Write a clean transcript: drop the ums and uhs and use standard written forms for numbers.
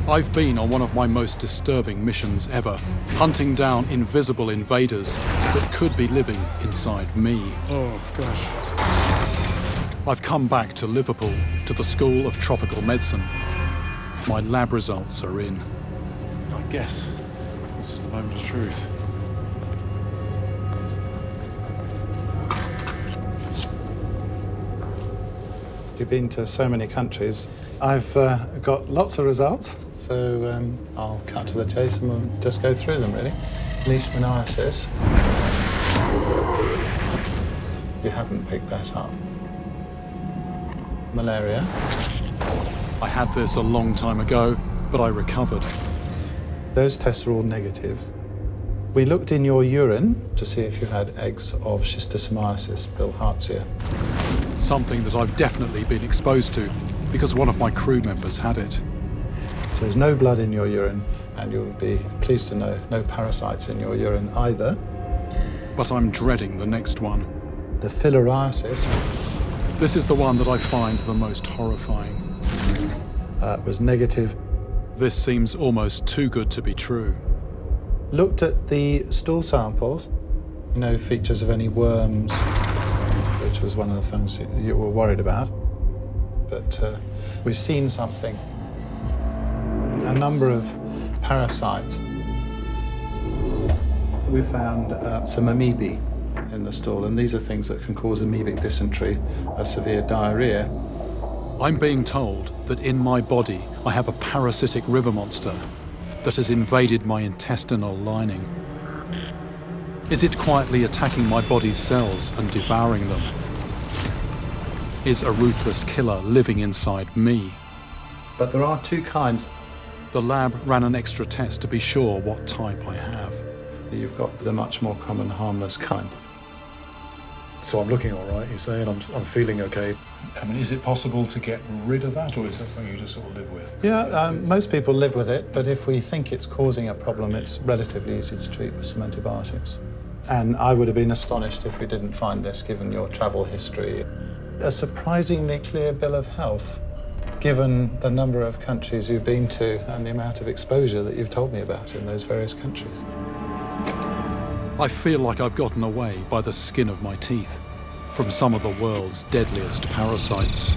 I've been on one of my most disturbing missions ever, hunting down invisible invaders that could be living inside me. Oh, gosh. I've come back to Liverpool, to the School of Tropical Medicine. My lab results are in. I guess this is the moment of truth. You've been to so many countries. I've got lots of results, so I'll cut to the chase and we'll just go through them, really. Leishmaniasis. You haven't picked that up. Malaria. I had this a long time ago, but I recovered. Those tests are all negative. We looked in your urine to see if you had eggs of schistosomiasis, bilharzia. Something that I've definitely been exposed to because one of my crew members had it. So there's no blood in your urine, and you'll be pleased to know no parasites in your urine either. But I'm dreading the next one. The filariasis. This is the one that I find the most horrifying. Was negative. This seems almost too good to be true. Looked at the stool samples. No features of any worms, which was one of the things you were worried about. But we've seen something. A number of parasites. We found some amoebae in the stool, and these are things that can cause amoebic dysentery, a severe diarrhea. I'm being told that in my body I have a parasitic river monster that has invaded my intestinal lining. Is it quietly attacking my body's cells and devouring them? Is a ruthless killer living inside me? But there are two kinds. The lab ran an extra test to be sure what type I have. You've got the much more common harmless kind. So I'm looking all right, you say, and I'm feeling okay. I mean, is it possible to get rid of that, or is that something you just sort of live with? Yeah, most people live with it, but if we think it's causing a problem, it's relatively easy to treat with some antibiotics. And I would have been astonished if we didn't find this, given your travel history. A surprisingly clear bill of health, given the number of countries you've been to and the amount of exposure that you've told me about in those various countries. I feel like I've gotten away by the skin of my teeth from some of the world's deadliest parasites.